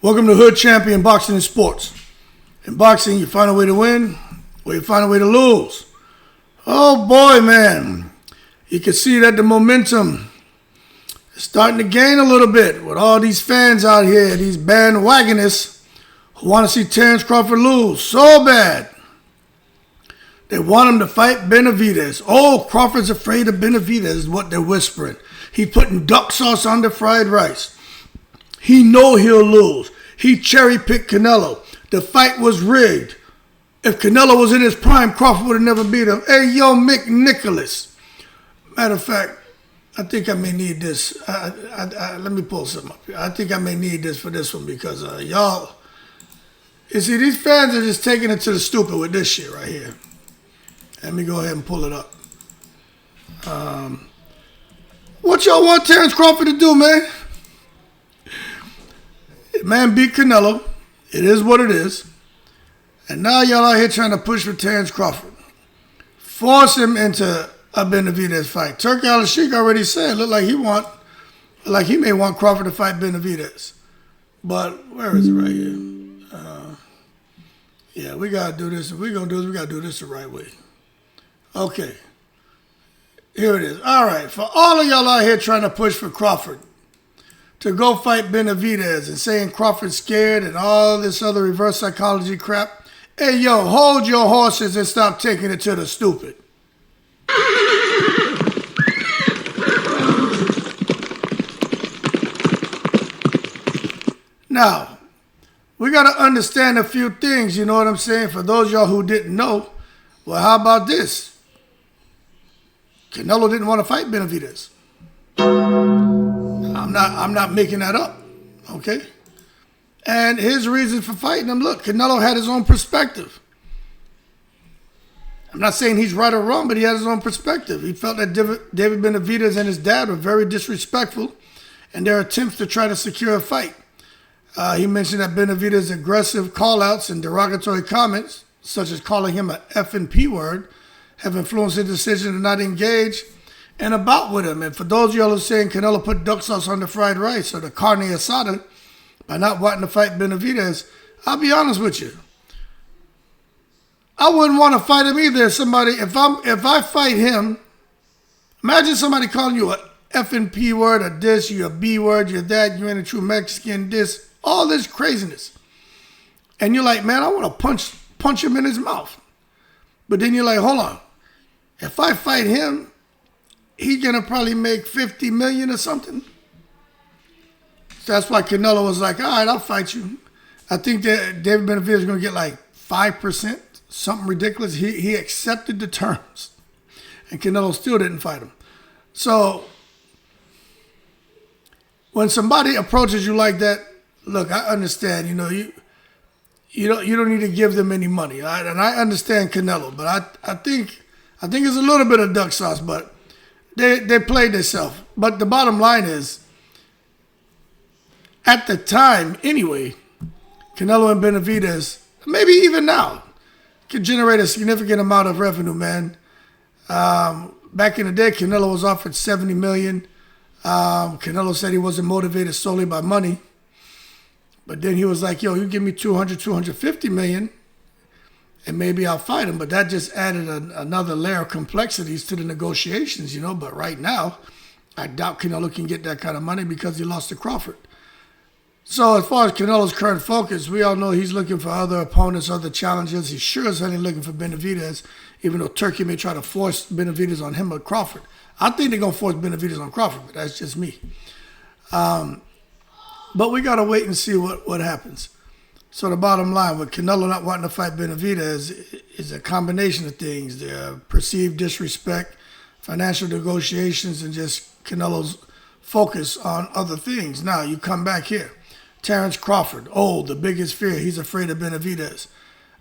Welcome to Hood Champion Boxing and Sports. In boxing, you find a way to win, or you find a way to lose. Oh boy, man. You can see that the momentum is starting to gain a little bit with all these fans out here, these bandwagonists who want to see Terence Crawford lose so bad. They want him to fight Benavidez. Oh, Crawford's afraid of Benavidez is what they're whispering. He's putting duck sauce on the fried rice. He know he'll lose. He cherry-picked Canelo. The fight was rigged. If Canelo was in his prime, Crawford would have never beat him. Hey, yo, Mick Nicholas. Matter of fact, I think I may need this. Let me pull something up here. I think I may need this for this one because y'all, you see, these fans are just taking it to the stupid with this shit right here. Let me go ahead and pull it up. What y'all want Terence Crawford to do, man? Man beat Canelo. It is what it is. And now y'all out here trying to push for Terence Crawford. Force him into a Benavidez fight. Turki Al-Sheikh already said, look like he may want Crawford to fight Benavidez. But where is it right here? Yeah, we got to do this. If we're going to do this, we got to do this the right way. Okay. Here it is. All right. For all of y'all out here trying to push for Crawford to go fight Benavidez and saying Crawford's scared and all this other reverse psychology crap. Hey, yo, hold your horses and stop taking it to the stupid. Now, we got to understand a few things, you know what I'm saying? For those of y'all who didn't know, well, how about this? Canelo didn't want to fight Benavidez. I'm not making that up, okay? And his reason for fighting him, look, Canelo had his own perspective. I'm not saying he's right or wrong, but he had his own perspective. He felt that David Benavidez and his dad were very disrespectful in their attempts to try to secure a fight. He mentioned that Benavidez's aggressive call-outs and derogatory comments, such as calling him a F and P word, have influenced his decision to not engage and a bout with him. And for those of y'all who are saying Canelo put duck sauce on the fried rice or the carne asada by not wanting to fight Benavidez, I'll be honest with you. I wouldn't want to fight him either. If I fight him, imagine somebody calling you a F and P word, a this, you a B word, you're that, you ain't a true Mexican, this, all this craziness. And you're like, man, I want to punch him in his mouth. But then you're like, hold on. If I fight him, he's going to probably make $50 million or something. So that's why Canelo was like, all right, I'll fight you. I think that David Benavidez is going to get like 5%, something ridiculous. He accepted the terms. And Canelo still didn't fight him. So when somebody approaches you like that, look, I understand, you know, you don't need to give them any money. Right? And I understand Canelo, but I think it's a little bit of duck sauce, but they played themselves. But the bottom line is, at the time anyway, Canelo and Benavidez, maybe even now, could generate a significant amount of revenue, man. Back in the day, Canelo was offered $70 million. Canelo said he wasn't motivated solely by money. But then he was like, yo, you give me $250 million, and maybe I'll fight him. But that just added another layer of complexities to the negotiations, you know. But right now, I doubt Canelo can get that kind of money because he lost to Crawford. So as far as Canelo's current focus, we all know he's looking for other opponents, other challenges. He sure as hell ain't looking for Benavidez, even though Turki may try to force Benavidez on him or Crawford. I think they're going to force Benavidez on Crawford, but that's just me. But we got to wait and see what happens. So the bottom line, with Canelo not wanting to fight Benavidez is a combination of things. The perceived disrespect, financial negotiations, and just Canelo's focus on other things. Now, you come back here. Terence Crawford, the biggest fear. He's afraid of Benavidez.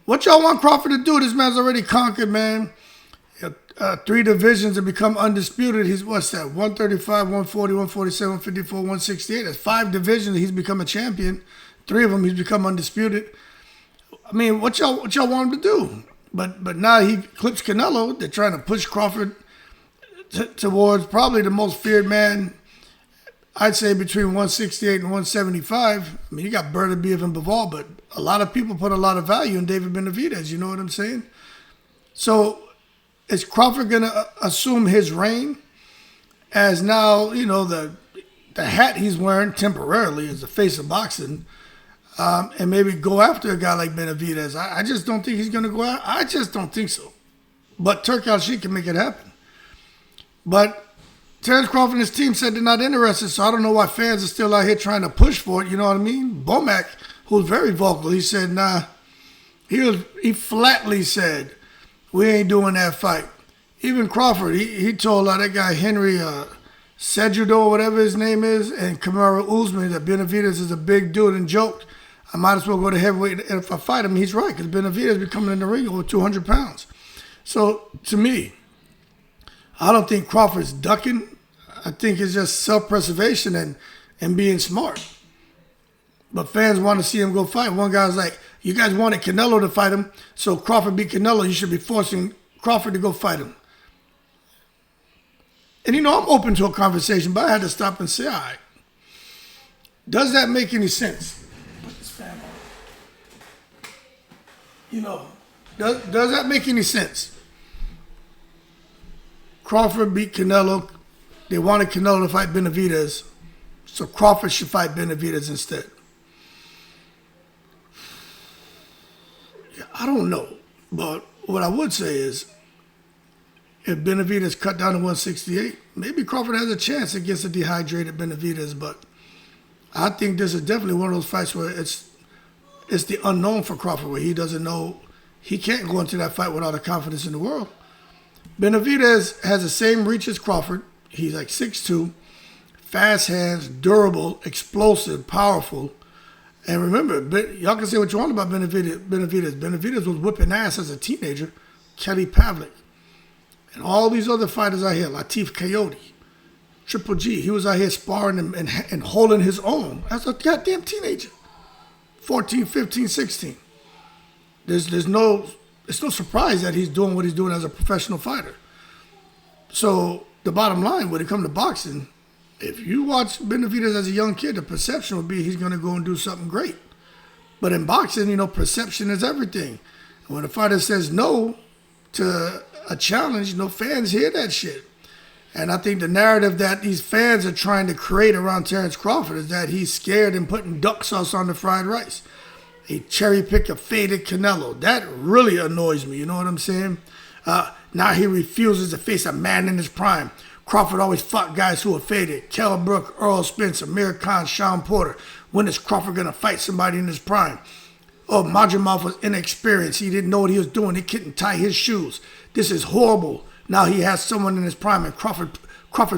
What y'all want Crawford to do? This man's already conquered, man. 3 divisions and become undisputed. He's, what's that, 135, 140, 147, 154, 168. That's 5 divisions. He's become a champion. 3 of them, he's become undisputed. I mean, what y'all want him to do? But now he clips Canelo. They're trying to push Crawford towards probably the most feared man I'd say between 168 and 175. I mean, you got Beterbiev and Bivol, but a lot of people put a lot of value in David Benavidez. You know what I'm saying? So is Crawford going to assume his reign as now, the hat he's wearing temporarily as the face of boxing, and maybe go after a guy like Benavidez? I just don't think he's going to go out. I just don't think so. But Turk Al-Sheikh can make it happen. But Terence Crawford and his team said they're not interested, so I don't know why fans are still out here trying to push for it, you know what I mean? Bomac, who's very vocal, he said, nah. He flatly said, we ain't doing that fight. Even Crawford, he told that guy Henry Cejudo, or whatever his name is, and Kamaru Usman that Benavidez is a big dude and joked, I might as well go to heavyweight if I fight him. He's right, because Benavidez be coming in the ring over 200 pounds. So, to me, I don't think Crawford's ducking. I think it's just self-preservation and being smart. But fans want to see him go fight. One guy's like, you guys wanted Canelo to fight him, so Crawford beat Canelo. You should be forcing Crawford to go fight him. And I'm open to a conversation, but I had to stop and say, all right, does that make any sense? Put this fan on. Does that make any sense? Crawford beat Canelo. They wanted Canelo to fight Benavidez, so Crawford should fight Benavidez instead. Yeah, I don't know, but what I would say is, if Benavidez cut down to 168, maybe Crawford has a chance against a dehydrated Benavidez, but I think this is definitely one of those fights where it's the unknown for Crawford, where he doesn't know, he can't go into that fight without the confidence in the world. Benavidez has the same reach as Crawford. He's like 6'2", fast hands, durable, explosive, powerful. And remember, y'all can say what you want about Benavidez. Benavidez was whipping ass as a teenager. Kelly Pavlik. And all these other fighters out here, Latif Coyote, Triple G, he was out here sparring and holding his own as a goddamn teenager. 14, 15, 16. It's no surprise that he's doing what he's doing as a professional fighter. So the bottom line, when it comes to boxing, if you watch Benavidez as a young kid, the perception would be he's going to go and do something great. But in boxing, perception is everything. And when a fighter says no to a challenge, fans hear that shit. And I think the narrative that these fans are trying to create around Terence Crawford is that he's scared and putting duck sauce on the fried rice. He cherry-picked a faded Canelo. That really annoys me, you know what I'm saying? Now he refuses to face a man in his prime. Crawford always fought guys who were faded. Kell Brook, Earl Spence, Amir Khan, Sean Porter. When is Crawford going to fight somebody in his prime? Oh, Majumov was inexperienced. He didn't know what he was doing. He couldn't tie his shoes. This is horrible. Now he has someone in his prime, and Crawford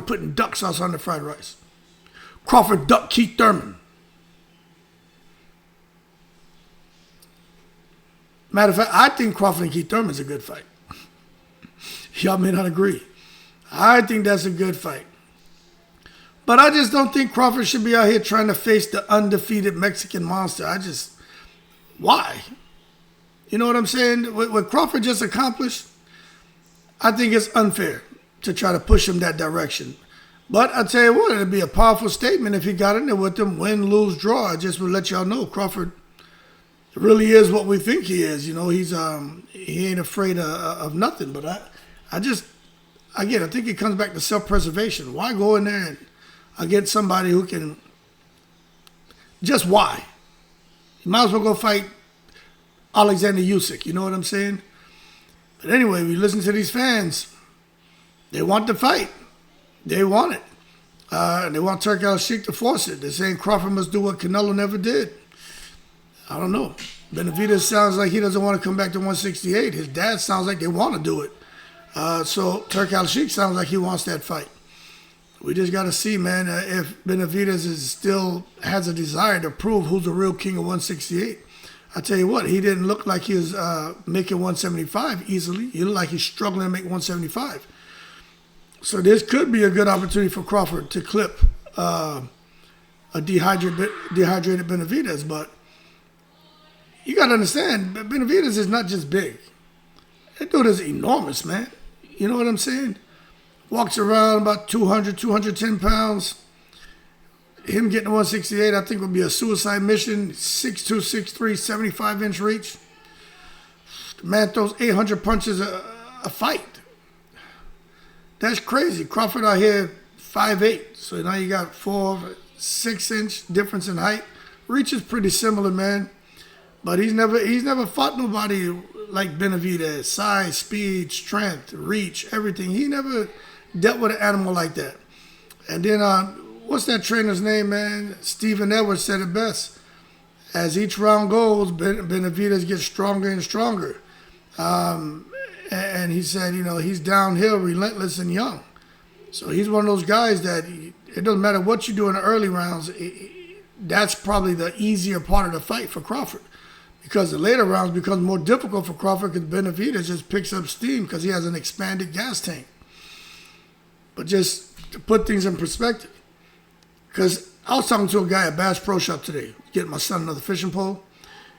putting duck sauce on the fried rice. Crawford ducked Keith Thurman. Matter of fact, I think Crawford and Keith Thurman's a good fight. Y'all may not agree. I think that's a good fight. But I just don't think Crawford should be out here trying to face the undefeated Mexican monster. Why? You know what I'm saying? What Crawford just accomplished, I think it's unfair to try to push him that direction. But I tell you what, it'd be a powerful statement if he got in there with them, win, lose, draw. I just would let y'all know Crawford really is what we think he is. He ain't afraid of nothing. But I think it comes back to self-preservation. Why go in there and against somebody who can, just why? You might as well go fight Alexander Usyk, you know what I'm saying? But anyway, we listen to these fans. They want the fight. They want it. They want Turk Al-Sheikh to force it. They're saying Crawford must do what Canelo never did. I don't know. Benavidez sounds like he doesn't want to come back to 168. His dad sounds like they want to do it. So Turk Al-Sheikh sounds like he wants that fight. We just got to see, man, if Benavidez still has a desire to prove who's the real king of 168. I tell you what, he didn't look like he was making 175 easily. He looked like he's struggling to make 175. So this could be a good opportunity for Crawford to clip a dehydrated Benavidez. But you got to understand, Benavidez is not just big. That dude is enormous, man. You know what I'm saying? Walks around about 200, 210 pounds. him getting to 168, I think would be a suicide mission. 6'2", 6'3", 75-inch reach. The man throws 800 punches a fight. That's crazy. Crawford out here 5'8", so now you got 4-6 inch difference in height. Reach is pretty similar, man, but he's never fought nobody like Benavidez. Size, speed, strength, reach, everything. He never dealt with an animal like that. And then what's that trainer's name, man? Stephen Edwards said it best. As each round goes, Benavidez gets stronger and stronger. And he said, he's downhill, relentless, and young. So he's one of those guys that it doesn't matter what you do in the early rounds. That's probably the easier part of the fight for Crawford. Because the later rounds becomes more difficult for Crawford because Benavidez just picks up steam because he has an expanded gas tank. But just to put things in perspective, because I was talking to a guy at Bass Pro Shop today, getting my son another fishing pole.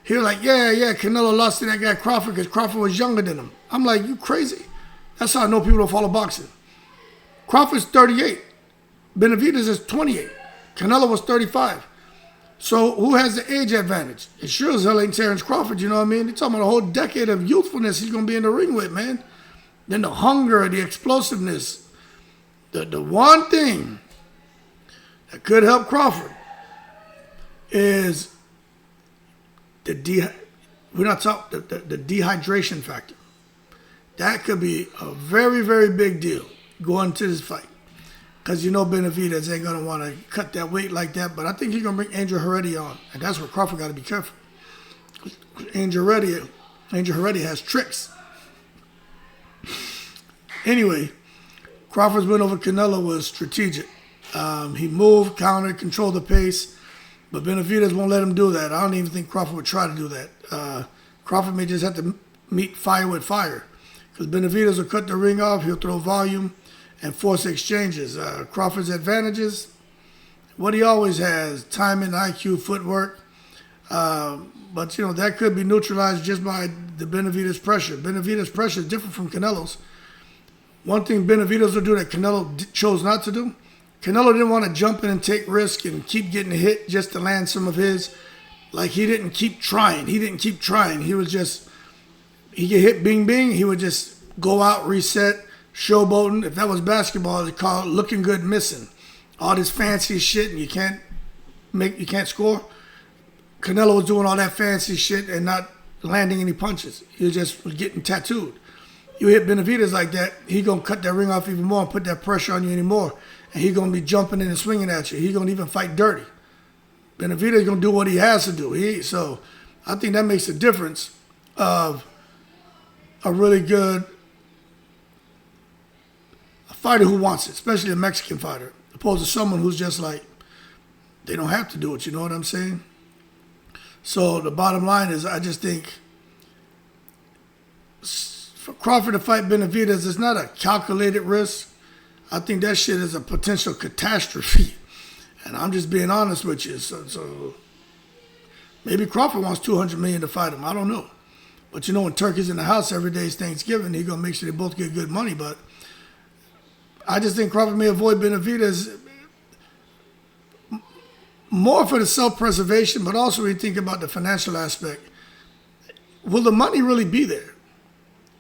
He was like, yeah, Canelo lost to that guy Crawford because Crawford was younger than him. I'm like, you crazy? That's how I know people don't follow boxing. Crawford's 38. Benavidez is 28. Canelo was 35. So who has the age advantage? It sure as hell ain't Terence Crawford, you know what I mean? You're talking about a whole decade of youthfulness he's going to be in the ring with, man. Then the hunger, the explosiveness. The one thing that could help Crawford is the dehydration factor. That could be a very, very big deal going to this fight. Because Benavidez ain't going to want to cut that weight like that. But I think he's going to bring Angel Heredia on. And that's where Crawford got to be careful. Angel Heredia has tricks. Anyway, Crawford's win over Canelo was strategic. He moved, countered, controlled the pace. But Benavidez won't let him do that. I don't even think Crawford would try to do that. Crawford may just have to meet fire with fire. Because Benavidez will cut the ring off. He'll throw volume and force exchanges. Crawford's advantages, what he always has, timing, IQ, footwork. But, that could be neutralized just by the Benavidez pressure. Benavidez pressure is different from Canelo's. One thing Benavidez will do that Canelo chose not to do, Canelo didn't want to jump in and take risk and keep getting hit just to land some of his. Like, he didn't keep trying. He was just, he get hit, bing, bing. He would just go out, reset, showboating. If that was basketball, it's called looking good missing. All this fancy shit and you can't score. Canelo was doing all that fancy shit and not landing any punches. He was just getting tattooed. You hit Benavidez like that, he gonna cut that ring off even more and put that pressure on you anymore. And he gonna be jumping in and swinging at you. He gonna even fight dirty. Benavidez gonna do what he has to do. So I think that makes a difference of a really good fighter who wants it, especially a Mexican fighter, opposed to someone who's just like, they don't have to do it, you know what I'm saying? So the bottom line is, I just think for Crawford to fight Benavidez, it's not a calculated risk. I think that shit is a potential catastrophe. And I'm just being honest with you. So maybe Crawford wants $200 million to fight him. I don't know. But when Turkey's in the house every day is Thanksgiving, he's going to make sure they both get good money. But I just think Crawford may avoid Benavidez more for the self-preservation, but also when you think about the financial aspect. Will the money really be there?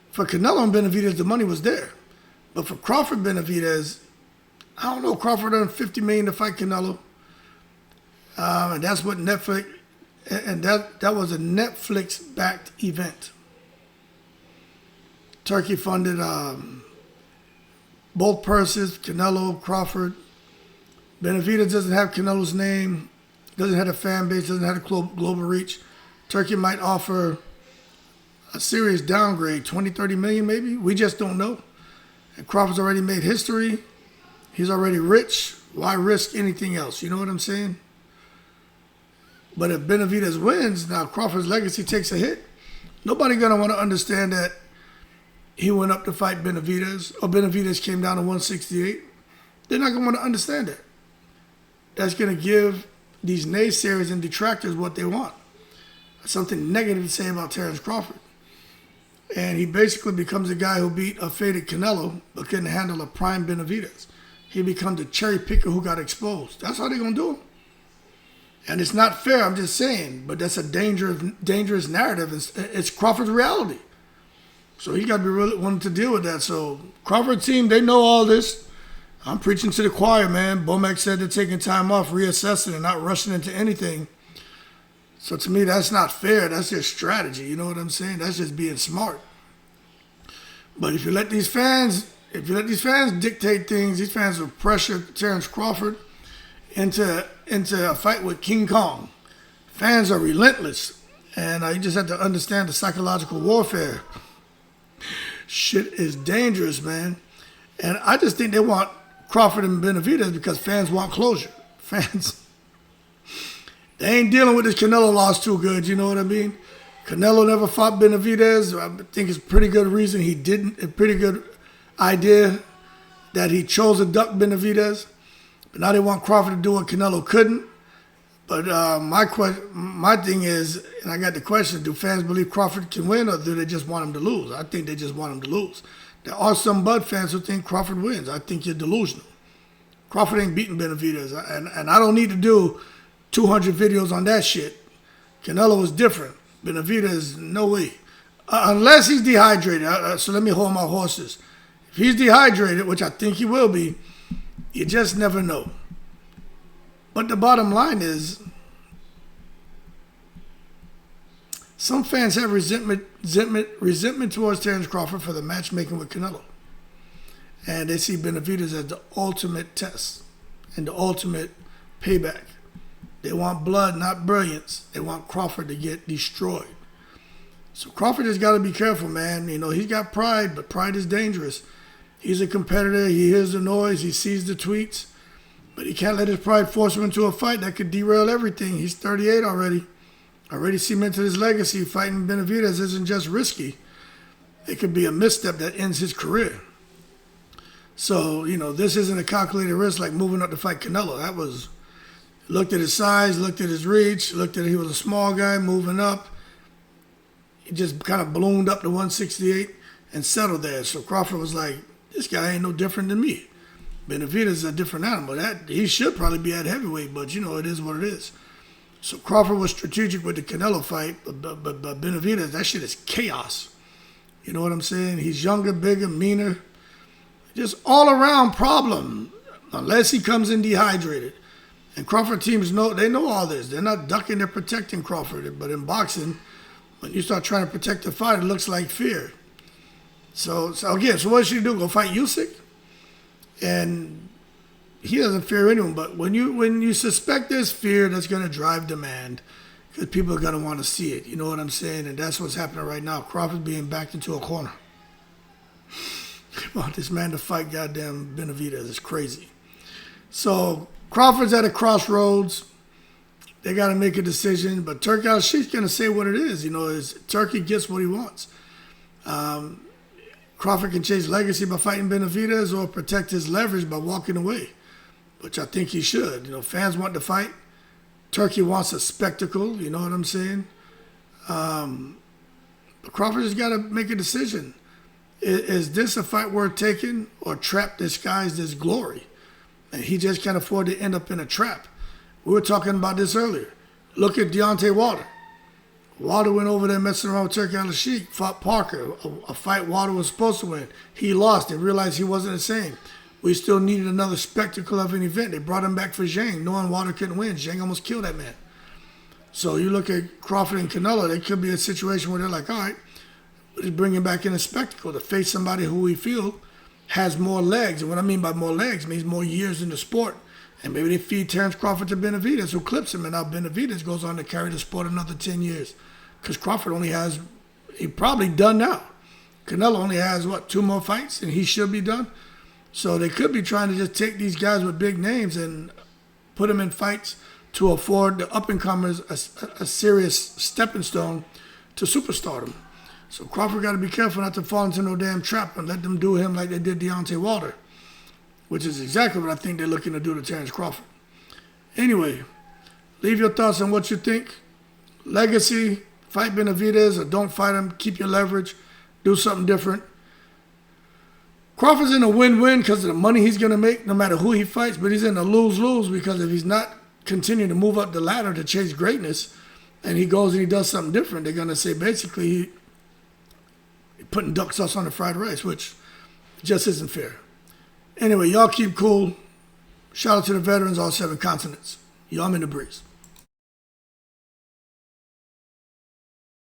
For Canelo and Benavidez, the money was there. But for Crawford Benavidez, I don't know. Crawford earned $50 million to fight Canelo. And that's what Netflix, and that was a Netflix-backed event. Turkey funded both purses, Canelo, Crawford. Benavidez doesn't have Canelo's name, doesn't have a fan base, doesn't have a global reach. Turkey might offer a serious downgrade, 20, 30 million maybe. We just don't know. And Crawford's already made history. He's already rich. Why risk anything else? You know what I'm saying? But if Benavidez wins, now Crawford's legacy takes a hit. Nobody going to want to understand that he went up to fight Benavidez, or Benavidez came down to 168. They're not going to want to understand that. That's going to give these naysayers and detractors what they want. Something negative to say about Terence Crawford. And he basically becomes a guy who beat a faded Canelo, but couldn't handle a prime Benavidez. He becomes the cherry picker who got exposed. That's how they're going to do him. And it's not fair, I'm just saying. But that's a dangerous narrative. It's Crawford's reality. So he got to be really wanting to deal with that. So Crawford team, they know all this. I'm preaching to the choir, man. Bomac said they're taking time off, reassessing, and not rushing into anything. So to me, that's not fair. That's just strategy. You know what I'm saying? That's just being smart. But if you let these fans dictate things, these fans will pressure Terence Crawford into a fight with King Kong. Fans are relentless, and you just have to understand the psychological warfare. Shit is dangerous, man. And I just think they want Crawford and Benavidez because fans want closure. Fans, they ain't dealing with this Canelo loss too good, you know what I mean? Canelo never fought Benavidez. I think it's a pretty good reason he didn't. A pretty good idea that he chose to duck Benavidez. But now they want Crawford to do what Canelo couldn't. But my thing is, and I got the question, do fans believe Crawford can win or do they just want him to lose? I think they just want him to lose. There are some Bud fans who think Crawford wins. I think you're delusional. Crawford ain't beating Benavidez. And I don't need to do 200 videos on that shit. Canelo is different. Benavidez, no way. Unless he's dehydrated. So let me hold my horses. If he's dehydrated, which I think he will be, you just never know. But the bottom line is, some fans have resentment towards Terence Crawford for the matchmaking with Canelo. And they see Benavidez as the ultimate test and the ultimate payback. They want blood, not brilliance. They want Crawford to get destroyed. So Crawford has got to be careful, man. You know, he's got pride, but pride is dangerous. He's a competitor. He hears the noise. He sees the tweets. But he can't let his pride force him into a fight that could derail everything. He's 38 already. Already cemented his legacy. Fighting Benavidez isn't just risky. It could be a misstep that ends his career. So, you know, this isn't a calculated risk like moving up to fight Canelo. That was, looked at his size, looked at his reach, looked at he was a small guy moving up. He just kind of ballooned up to 168 and settled there. So Crawford was like, this guy ain't no different than me. Benavidez is a different animal. He should probably be at heavyweight, but, you know, it is what it is. So Crawford was strategic with the Canelo fight, but Benavidez, that shit is chaos. You know what I'm saying? He's younger, bigger, meaner. Just all-around problem, unless he comes in dehydrated. And Crawford teams know all this. They're not ducking, they're protecting Crawford. But in boxing, when you start trying to protect the fight, it looks like fear. So what should you do? Go fight Usyk? And he doesn't fear anyone. But when you suspect there's fear, that's going to drive demand because people are going to want to see it. You know what I'm saying? And that's what's happening right now. Crawford being backed into a corner. Come on, this man to fight goddamn Benavidez is crazy. So Crawford's at a crossroads. They got to make a decision. But Turki Al-Sheikh's going to say what it is. You know, Turki gets what he wants. Crawford can chase legacy by fighting Benavidez or protect his leverage by walking away, which I think he should. You know, fans want to fight. Turki wants a spectacle. You know what I'm saying? But Crawford has got to make a decision. Is this a fight worth taking or trap disguised as glory? And he just can't afford to end up in a trap. We were talking about this earlier. Look at Deontay Wilder. Wilder went over there messing around with Turki Al-Sheikh, fought Parker, a fight Wilder was supposed to win. He lost and realized he wasn't the same. We still needed another spectacle of an event. They brought him back for Zhang, knowing Wilder couldn't win. Zhang almost killed that man. So you look at Crawford and Canelo, there could be a situation where they're like, all right, let's bring him back in a spectacle to face somebody who we feel has more legs. And what I mean by more legs means more years in the sport. And maybe they feed Terence Crawford to Benavidez, who clips him, and now Benavidez goes on to carry the sport another 10 years. Because Crawford he probably done now. Canelo only has, 2 more fights, and he should be done. So they could be trying to just take these guys with big names and put them in fights to afford the up-and-comers a serious stepping stone to superstardom. So Crawford got to be careful not to fall into no damn trap and let them do him like they did Deontay Wilder, which is exactly what I think they're looking to do to Terence Crawford. Anyway, leave your thoughts on what you think. Legacy, fight Benavidez or don't fight him, keep your leverage, do something different. Crawford's in a win-win because of the money he's going to make no matter who he fights, but he's in a lose-lose because if he's not continue to move up the ladder to chase greatness, and he goes and he does something different, they're going to say basically he putting duck sauce on the fried rice, which just isn't fair. Anyway, y'all keep cool. Shout out to the veterans, all 7 continents. Y'all in the breeze.